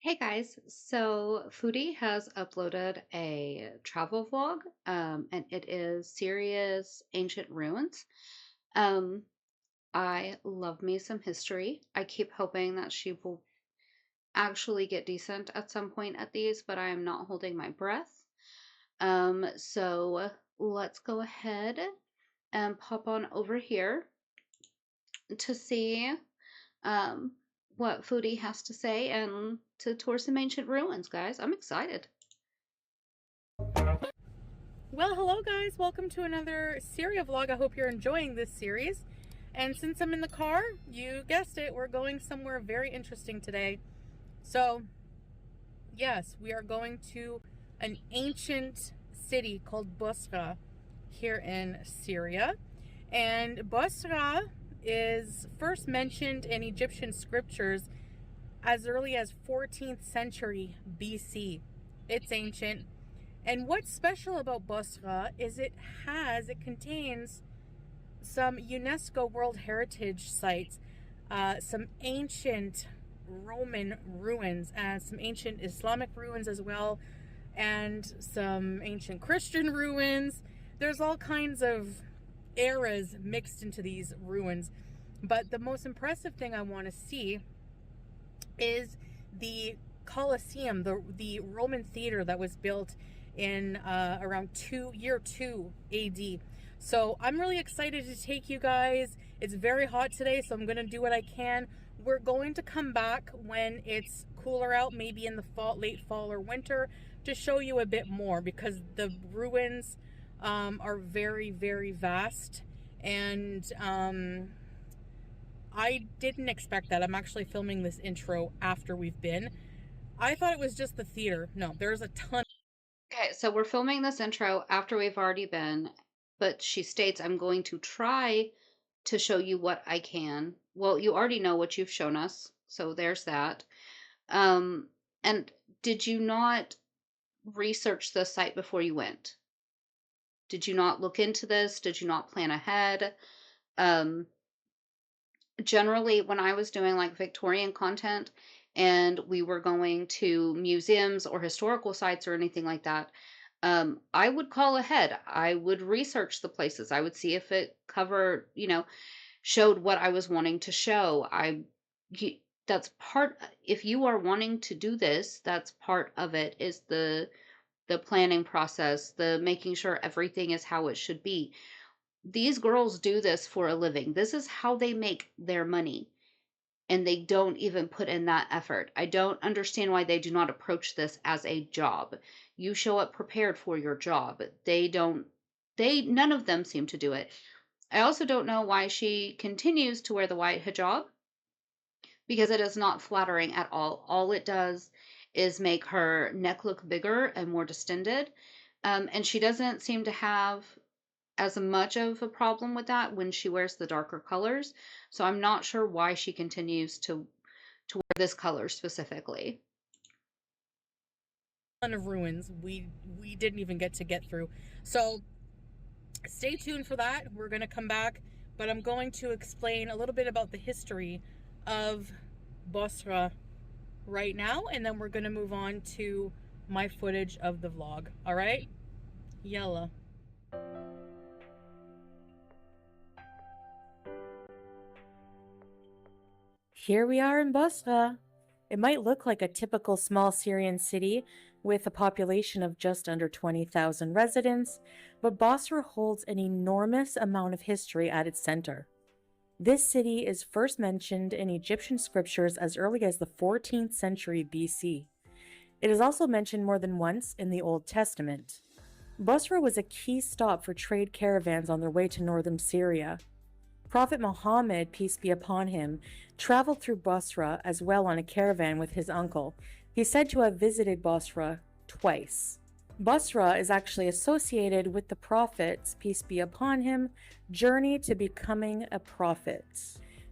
Hey guys, so Foodie has uploaded a travel vlog, and it is Syria's ancient ruins. Um, I love me some history. I keep hoping that she will actually get decent at some point at these, but I am not holding my breath. So let's go ahead and pop on over here to see um, what Foodie has to say and to tour some ancient ruins, guys. I'm excited. Well, hello guys, welcome to another Syria vlog. I hope you're enjoying this series. And since I'm in the car, you guessed it, we're going somewhere very interesting today. So, yes, we are going to an ancient city called Bosra here in Syria. And Bosra is first mentioned in Egyptian scriptures as early as 14th century BC. It's ancient. And what's special about Bosra is it contains some UNESCO World Heritage sites, some ancient Roman ruins, and some ancient Islamic ruins as well, and some ancient Christian ruins. There's all kinds of eras mixed into these ruins. But the most impressive thing I want to see is the Colosseum, the Roman theater that was built in around year 2 AD. So I'm really excited to take you guys. It's very hot today, so I'm gonna do what I can. We're going to come back when it's cooler out, maybe in the late fall or winter, to show you a bit more, because the ruins are very, very vast, and I didn't expect that. I'm actually filming this intro after we've been. I thought it was just the theater. No, there's a ton. Okay, so we're filming this intro after we've already been, but she states I'm going to try to show you what I can. Well, you already know what you've shown us, so there's that. Um, and did you not research the site before you went? Did you not look into this? Did you not plan ahead? Um, Generally, when I was doing like Victorian content and we were going to museums or historical sites or anything like that, I would call ahead. I would research the places. I would see if it covered, showed what I was wanting to show. You, that's part, if you are wanting to do this, that's part of it, is the planning process, the making sure everything is how it should be. These girls do this for a living. This is how they make their money, and they don't even put in that effort. I don't understand why they do not approach this as a job. You show up prepared for your job. They don't, none of them seem to do it. I also don't know why she continues to wear the white hijab, because it is not flattering at all. All it does is make her neck look bigger and more distended. And she doesn't seem to have as much of a problem with that when she wears the darker colors. So I'm not sure why she continues to wear this color specifically. Of ruins we didn't even get through. So stay tuned for that. We're going to come back, but I'm going to explain a little bit about the history of Bosra right now, and then we're going to move on to my footage of the vlog. All right, yalla. Here we are in Bosra. It might look like a typical small Syrian city with a population of just under 20,000 residents, but Bosra holds an enormous amount of history at its center. This city is first mentioned in Egyptian scriptures as early as the 14th century BC. It is also mentioned more than once in the Old Testament. Bosra was a key stop for trade caravans on their way to northern Syria. Prophet Muhammad, peace be upon him, traveled through Bosra as well on a caravan with his uncle. He's said to have visited Bosra twice. Bosra is actually associated with the Prophet's, peace be upon him, journey to becoming a prophet.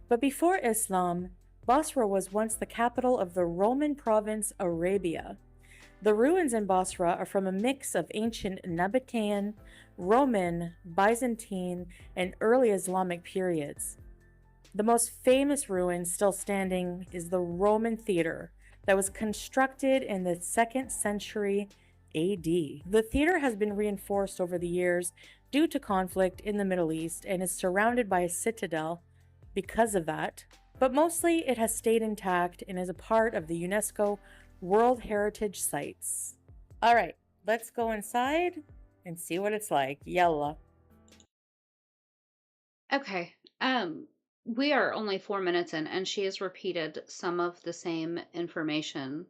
But before Islam, Bosra was once the capital of the Roman province Arabia. The ruins in Bosra are from a mix of ancient Nabatean, Roman, Byzantine, and early Islamic periods. The most famous ruin still standing is the Roman theater, that was constructed in the 2nd century AD. The theater has been reinforced over the years due to conflict in the Middle East and is surrounded by a citadel because of that, but mostly it has stayed intact and is a part of the UNESCO World Heritage Sites. All right, let's go inside and see what it's like. Yalla. Okay. We are only 4 minutes in, and she has repeated some of the same information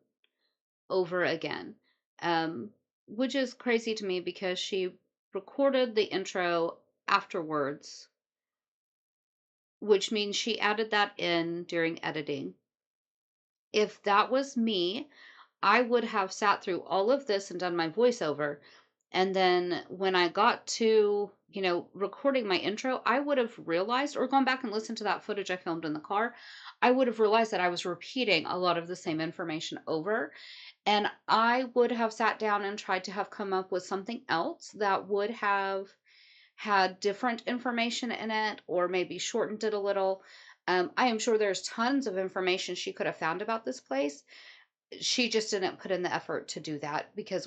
over again, um, which is crazy to me because she recorded the intro afterwards, which means she added that in during editing. If that was me, I would have sat through all of this and done my voiceover. And then when I got to, recording my intro, I would have realized, or gone back and listened to that footage I filmed in the car, I would have realized that I was repeating a lot of the same information over. And I would have sat down and tried to have come up with something else that would have had different information in it or maybe shortened it a little. I am sure there's tons of information she could have found about this place. She just didn't put in the effort to do that because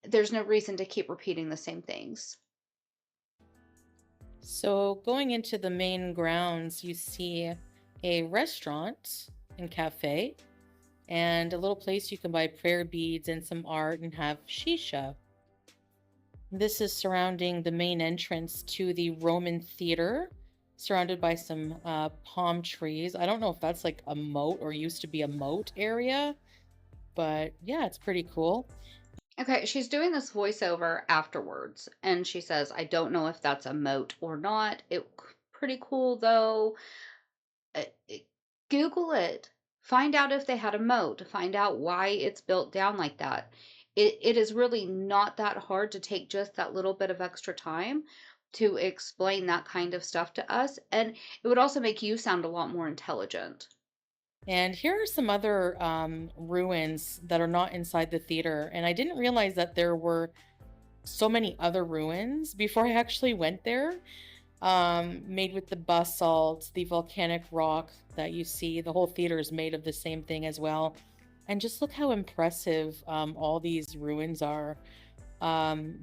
there's no reason to keep repeating the same things. So, going into the main grounds, you see a restaurant and cafe, and a little place you can buy prayer beads and some art and have shisha. This is surrounding the main entrance to the Roman theater, surrounded by some palm trees. I don't know if that's like a moat or used to be a moat area, but yeah, it's pretty cool. Okay, she's doing this voiceover afterwards, and she says, "I don't know if that's a moat or not. Pretty cool though. Uh, uh, Google it. Find out if they had a moat. Find out why it's built down like that. It is really not that hard to take just that little bit of extra time to explain that kind of stuff to us, and it would also make you sound a lot more intelligent." And here are some other ruins that are not inside the theater. And I didn't realize that there were so many other ruins before I actually went there. Made with the basalt, the volcanic rock that you see. The whole theater is made of the same thing as well. And just look how impressive all these ruins are.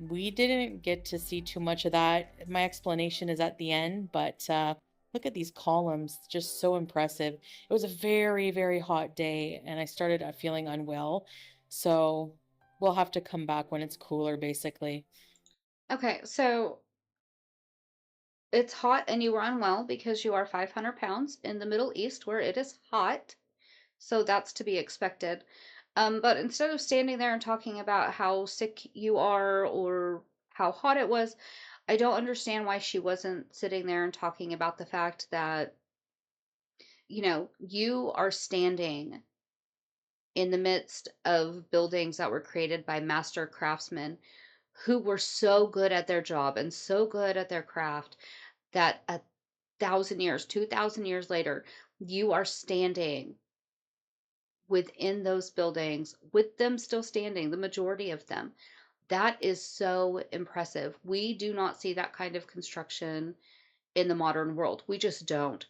We didn't get to see too much of that. My explanation is at the end, but look at these columns, just so impressive. It was a very, very hot day, and I started feeling unwell. So we'll have to come back when it's cooler, basically. Okay, so it's hot and you were unwell because you are 500 pounds in the Middle East where it is hot. So that's to be expected. But instead of standing there and talking about how sick you are or how hot it was, I don't understand why she wasn't sitting there and talking about the fact that, you are standing in the midst of buildings that were created by master craftsmen who were so good at their job and so good at their craft that 1,000 years, 2,000 years later, you are standing within those buildings with them still standing, the majority of them. That is so impressive. We do not see that kind of construction in the modern world. We just don't.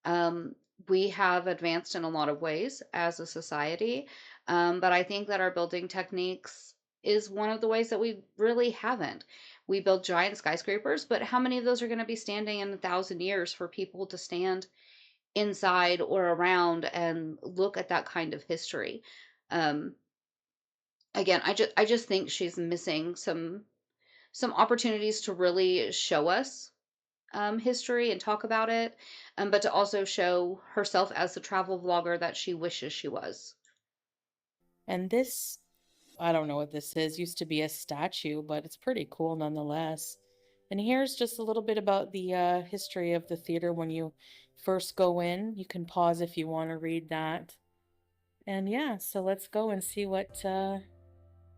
Um, we have advanced in a lot of ways as a society, but I think that our building techniques is one of the ways that we really haven't. We build giant skyscrapers, but how many of those are going to be standing in 1,000 years for people to stand inside or around and look at that kind of history? Um, Again, I just think she's missing some opportunities to really show us history and talk about it, but to also show herself as the travel vlogger that she wishes she was. And this, I don't know what this is, used to be a statue, but it's pretty cool nonetheless. And here's just a little bit about the history of the theater when you first go in. You can pause if you want to read that. And yeah, so let's go and see what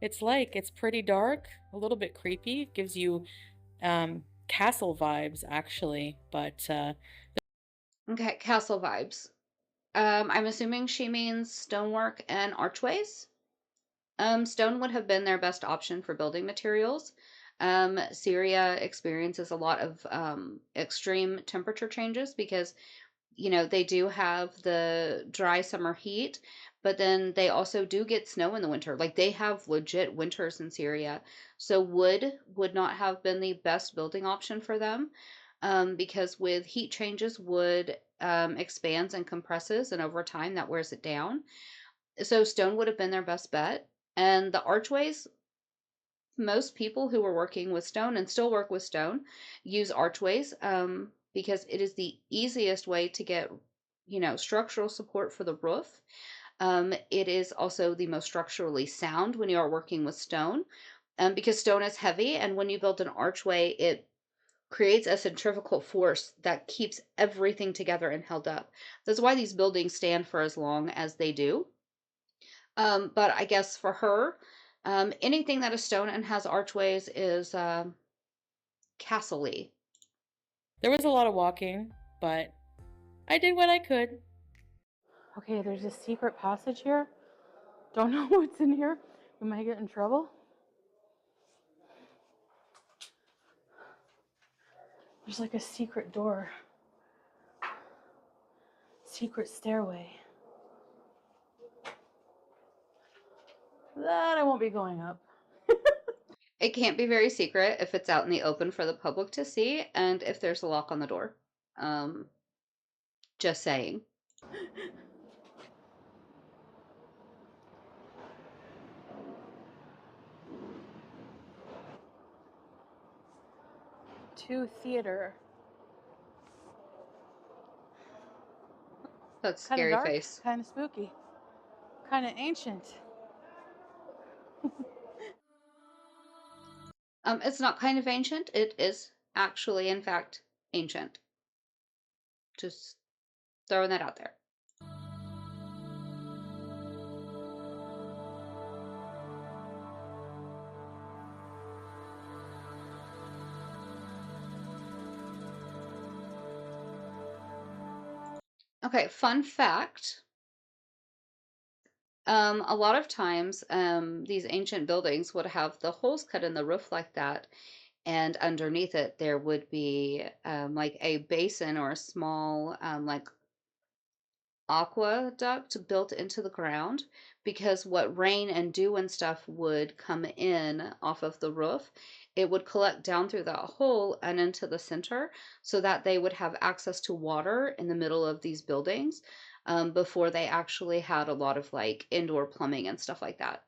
it's like. It's pretty dark, a little bit creepy. It gives you castle vibes, actually. But Okay, castle vibes. I'm assuming she means stonework and archways. Stone would have been their best option for building materials. Syria experiences a lot of extreme temperature changes because they do have the dry summer heat, but then they also do get snow in the winter. Like they have legit winters in Syria. So wood would not have been the best building option for them, because with heat changes, wood expands and compresses, and over time that wears it down. So stone would have been their best bet. And the archways, most people who were working with stone and still work with stone use archways, because it is the easiest way to get, structural support for the roof. It is also the most structurally sound when you are working with stone, because stone is heavy, and when you build an archway, it creates a centrifugal force that keeps everything together and held up. That's why these buildings stand for as long as they do. But I guess for her, anything that is stone and has archways is castle-y. There was a lot of walking, but I did what I could. Okay, there's a secret passage here. Don't know what's in here. We might get in trouble. There's like a secret door. Secret stairway. That I won't be going up. It can't be very secret if it's out in the open for the public to see, and if there's a lock on the door. Um, just saying. To theater. That's Kind of scary dark, face. kind of spooky, kind of ancient. It's not kind of ancient. It is actually, in fact, ancient. Just throwing that out there. Okay, fun fact. A lot of times, these ancient buildings would have the holes cut in the roof like that, and underneath it there would be like a basin or a small like aqueduct built into the ground, because what rain and dew and stuff would come in off of the roof, it would collect down through that hole and into the center, so that they would have access to water in the middle of these buildings, before they actually had a lot of like indoor plumbing and stuff like that.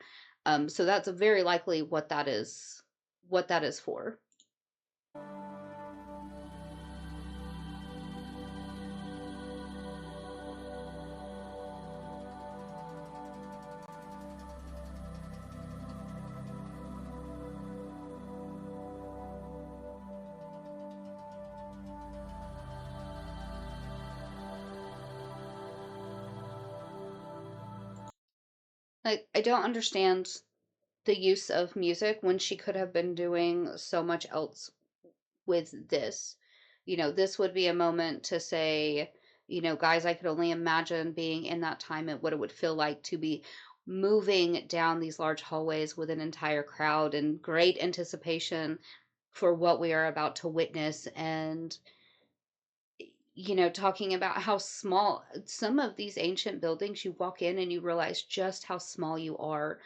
So that's very likely what that is for. Like, I don't understand the use of music when she could have been doing so much else with this. This would be a moment to say, guys, I could only imagine being in that time and what it would feel like to be moving down these large hallways with an entire crowd in great anticipation for what we are about to witness. And, talking about how small some of these ancient buildings, you walk in and you realize just how small you are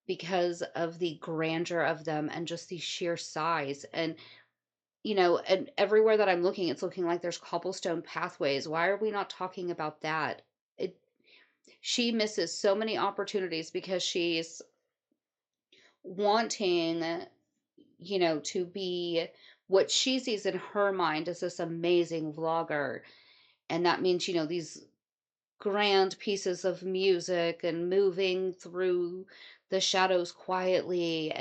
because of the grandeur of them and just the sheer size. And everywhere that I'm looking, it's looking like there's cobblestone pathways. Why are we not talking about that? It She misses so many opportunities because she's wanting, to be what she sees in her mind as this amazing vlogger. And that means, these grand pieces of music and moving through the shadows quietly,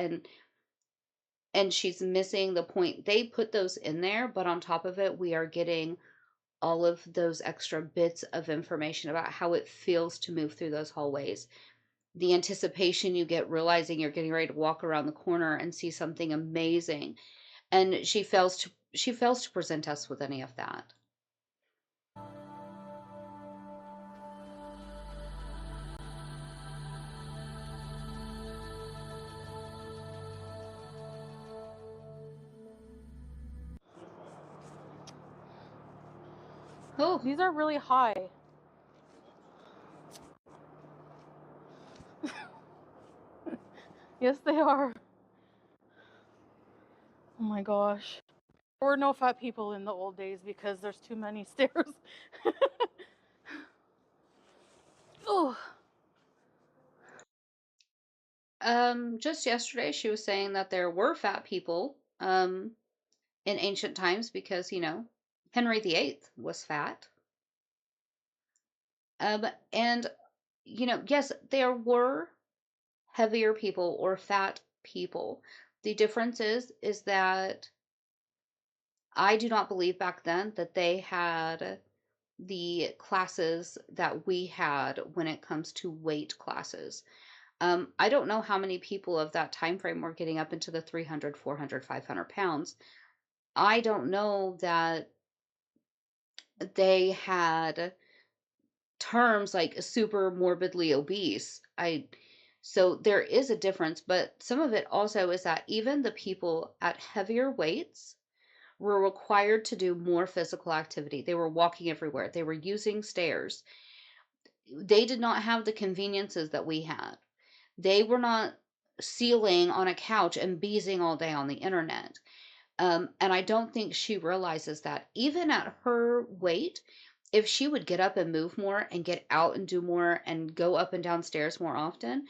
and she's missing the point. They put those in there, but on top of it, we are getting all of those extra bits of information about how it feels to move through those hallways. The anticipation you get realizing you're getting ready to walk around the corner and see something amazing. And she fails to present us with any of that. Oh, These are really high. Yes, they are. Oh my gosh. There were no fat people in the old days because there's too many stairs. Oh. Just yesterday she was saying that there were fat people in ancient times because, Henry VIII was fat. And yes, there were heavier people or fat people. The difference is that I do not believe back then that they had the classes that we had when it comes to weight classes. I don't know how many people of that time frame were getting up into the 300, 400, 500 pounds. I don't know that they had terms like super morbidly obese. So there is a difference, but some of it also is that even the people at heavier weights were required to do more physical activity. They were walking everywhere. They were using stairs. They did not have the conveniences that we had. They were not sealing on a couch and beezing all day on the internet. And I don't think she realizes that even at her weight, if she would get up and move more and get out and do more and go up and down stairs more often,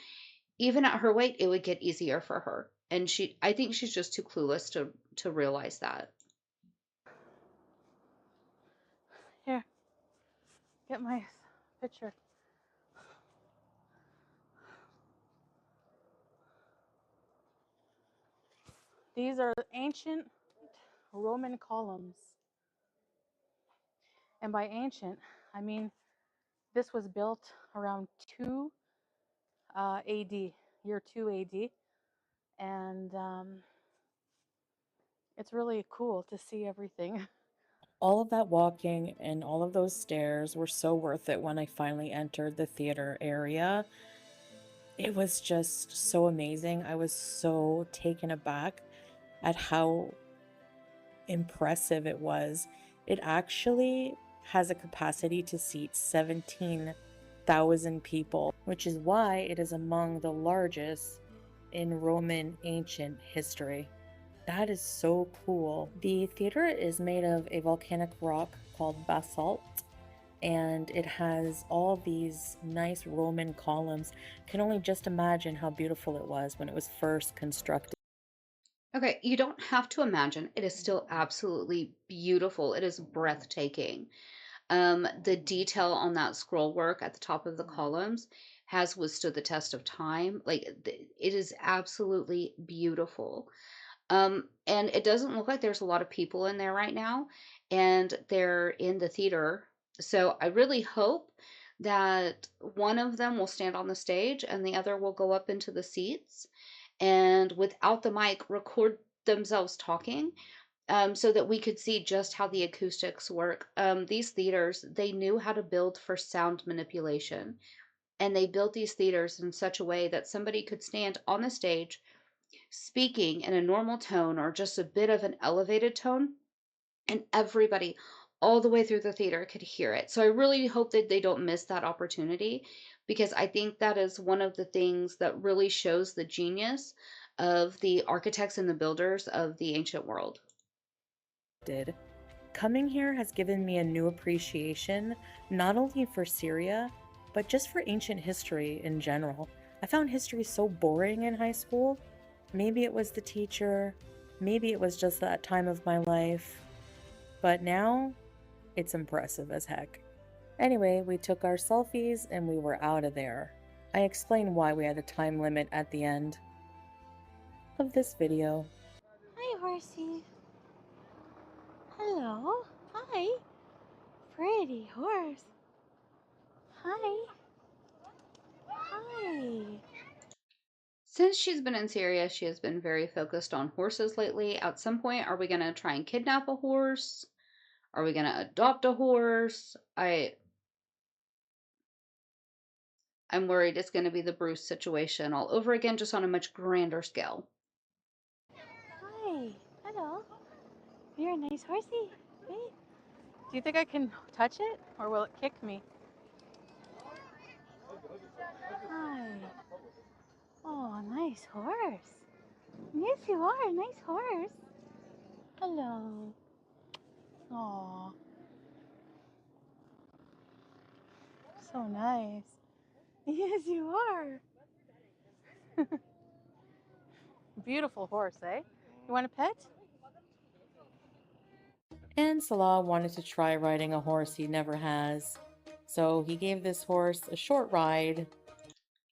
even at her weight, it would get easier for her. And I think she's just too clueless to realize that. Here, get my picture. These are ancient Roman columns. And by ancient, I mean this was built around 2 AD, year 2 AD. And it's really cool to see everything. All of that walking and all of those stairs were so worth it when I finally entered the theater area. It was just so amazing. I was so taken aback at how impressive it was. It actually has a capacity to seat 17,000 people, which is why it is among the largest in Roman ancient history. That is so cool. The theater is made of a volcanic rock called basalt, and it has all these nice Roman columns. Can only just imagine how beautiful it was when it was first constructed. Okay, you don't have to imagine. It is still absolutely beautiful. It is breathtaking. The detail on that scroll work at the top of the columns has withstood the test of time. Like it is absolutely beautiful. And it doesn't look like there's a lot of people in there right now, and they're in the theater. So I really hope that one of them will stand on the stage and the other will go up into the seats and without the mic record themselves talking, so that we could see just how the acoustics work. These theaters, they knew how to build for sound manipulation, and they built these theaters in such a way that somebody could stand on the stage speaking in a normal tone or just a bit of an elevated tone, and everybody all the way through the theater could hear it. So I really hope that they don't miss that opportunity, because I think that is one of the things that really shows the genius of the architects and the builders of the ancient world. Coming here has given me a new appreciation, not only for Syria, but just for ancient history in general. I found history so boring in high school. Maybe it was the teacher, maybe it was just that time of my life, but now it's impressive as heck. Anyway, we took our selfies and we were out of there. I explained why we had a time limit at the end of this video. Hi, horsey. Hello. Hi. Pretty horse. Hi. Hi. Since she's been in Syria, she has been very focused on horses lately. At some point, are we going to try and kidnap a horse? Are we going to adopt a horse? I'm worried it's going to be the Bruce situation all over again, just on a much grander scale. Hi. Hello. You're a nice horsey. Hey. Do you think I can touch it or will it kick me? Hi. Oh, nice horse. you are. Nice horse. Hello. Aw. So nice. Yes, you are. Beautiful horse, eh? You want a pet? And Salah wanted to try riding a horse he never has. So he gave this horse a short ride.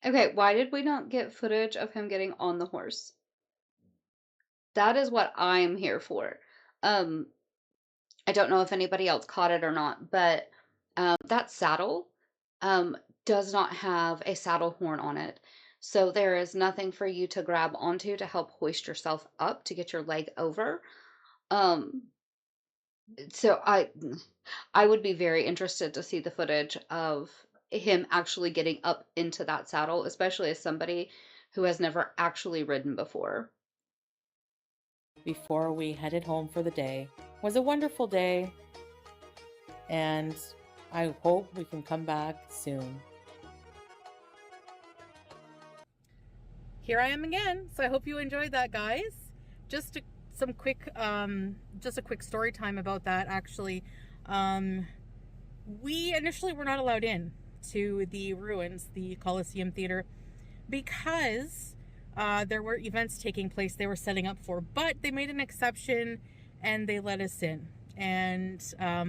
Okay, why did we not get footage of him getting on the horse? That is what I'm here for. Um, I don't know if anybody else caught it or not, but that saddle um, does not have a saddle horn on it. So there is nothing for you to grab onto to help hoist yourself up to get your leg over. Um, so I would be very interested to see the footage of him actually getting up into that saddle, especially as somebody who has never actually ridden before. Before we headed home for the day. It was a wonderful day, and I hope we can come back soon. Here I am again. So I hope you enjoyed that, guys. Just some quick, just a quick story time about that. Actually, we initially were not allowed in to the ruins, the Colosseum Theater, because there were events taking place they were setting up for. But they made an exception and they let us in. And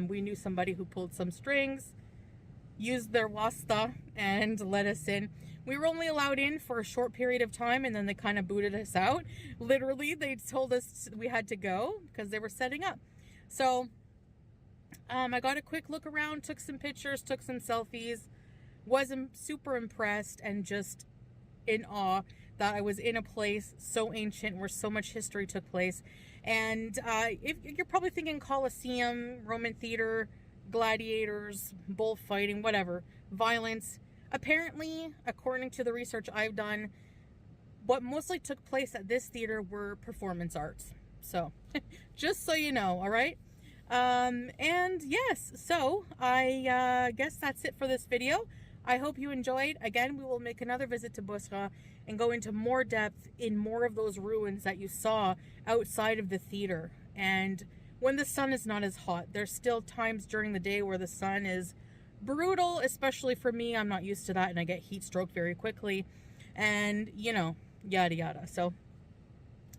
we knew somebody who pulled some strings, used their wasta, and let us in. We were only allowed in for a short period of time, and then they kind of booted us out. Literally, they told us we had to go because they were setting up. So I got a quick look around, took some pictures, took some selfies, wasn't super impressed and just in awe that I was in a place so ancient where so much history took place. And if you're probably thinking Colosseum, Roman theater, gladiators, bullfighting, whatever, violence. Apparently, according to the research I've done, what mostly took place at this theater were performance arts. So, just so you know, all right? And yes, so I guess that's it for this video. I hope you enjoyed. Again, we will make another visit to Busra and go into more depth in more of those ruins that you saw outside of the theater. And when the sun is not as hot, there's still times during the day where the sun is brutal, especially for me. I'm not used to that and I get heat stroke very quickly. And, you know, yada yada. So,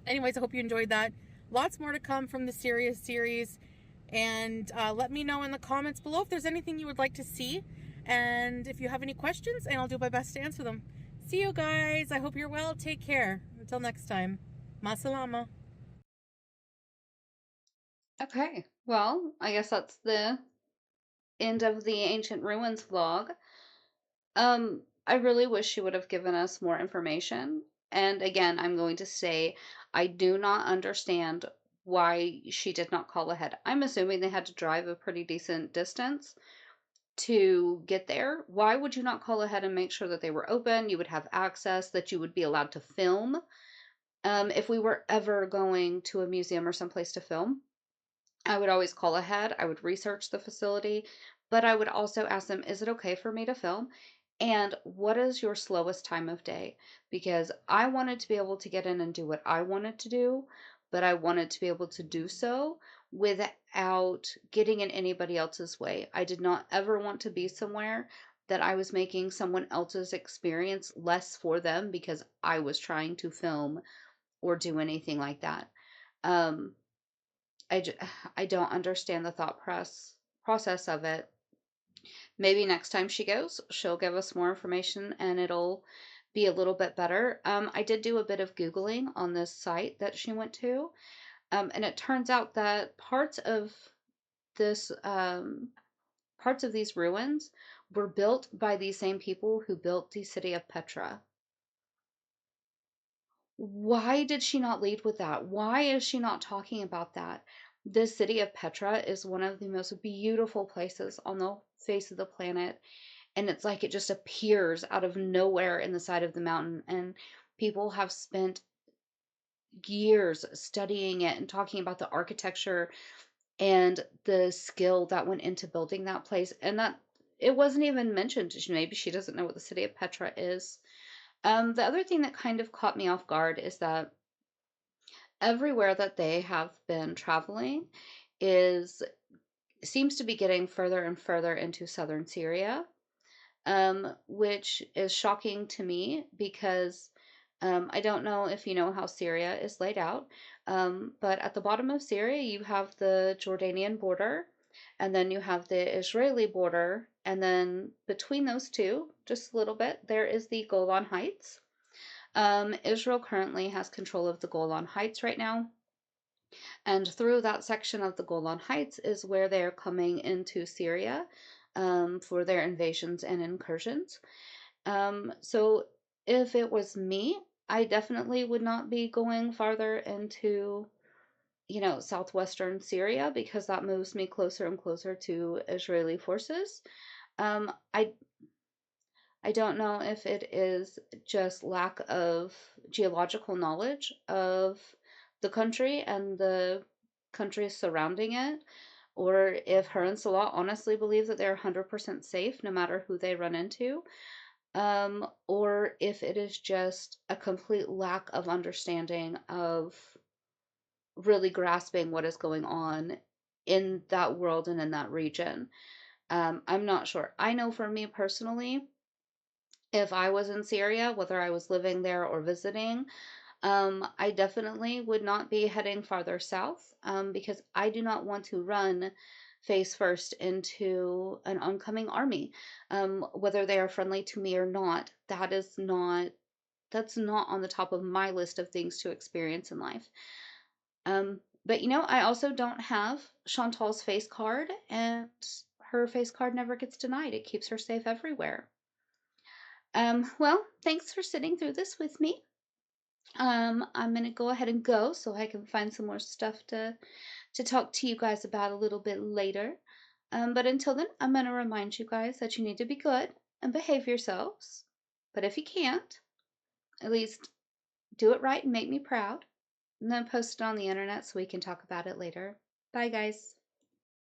anyways, I hope you enjoyed that. Lots more to come from the Syria series. And let me know in the comments below if there's anything you would like to see. And if you have any questions, and I'll do my best to answer them. See you guys. I hope you're well. Take care. Until next time. Masalama. Okay, well, I guess that's the end of the Ancient Ruins vlog. I really wish she would have given us more information. And again, I'm going to say I do not understand why she did not call ahead. I'm assuming they had to drive a pretty decent distance to get there. Why would you not call ahead and make sure that they were open, you would have access, that you would be allowed to film? If we were ever going to a museum or someplace to film, I would always call ahead. I would research the facility, but I would also ask them, is it okay for me to film? And what is your slowest time of day? Because I wanted to be able to get in and do what I wanted to do, but I wanted to be able to do so without getting in anybody else's way. I did not ever want to be somewhere that I was making someone else's experience less for them because I was trying to film or do anything like that. Um, I don't understand the process of it. Maybe next time she goes, she'll give us more information and it'll be a little bit better. I did do a bit of Googling on this site that she went to, and it turns out that this, parts of these ruins were built by the same people who built the city of Petra. Why did she not lead with that? Why is she not talking about that? The city of Petra is one of the most beautiful places on the face of the planet. And it's like it just appears out of nowhere in the side of the mountain. And people have spent years studying it and talking about the architecture and the skill that went into building that place. And that it wasn't even mentioned. Maybe she doesn't know what the city of Petra is. The other thing that kind of caught me off guard is that everywhere that they have been traveling is seems to be getting further and further into southern Syria, which is shocking to me because I don't know if you know how Syria is laid out, but at the bottom of Syria, you have the Jordanian border, and then you have the Israeli border, and then between those two, just a little bit, there is the Golan Heights. Israel currently has control of the Golan Heights right now, and through that section of the Golan Heights is where they're coming into Syria for their invasions and incursions. So if it was me, I definitely would not be going farther into, southwestern Syria because that moves me closer and closer to Israeli forces. Um, I I don't know if it is just lack of geological knowledge of the country and the countries surrounding it, or if her and Salah honestly believe that they're 100% safe no matter who they run into, or if it is just a complete lack of understanding of really grasping what is going on in that world and in that region. I'm not sure. I know for me personally, if I was in Syria, whether I was living there or visiting, I definitely would not be heading farther south because I do not want to run face first into an oncoming army. Whether they are friendly to me or not, that's not on the top of my list of things to experience in life. But I also don't have Chantal's face card, and her face card never gets denied. It keeps her safe everywhere. Well, thanks for sitting through this with me. I'm gonna go ahead and go so I can find some more stuff to talk to you guys about a little bit later. But until then, I'm gonna remind you guys that you need to be good and behave yourselves. But if you can't, at least do it right and make me proud, and then post it on the internet so we can talk about it later. Bye, guys.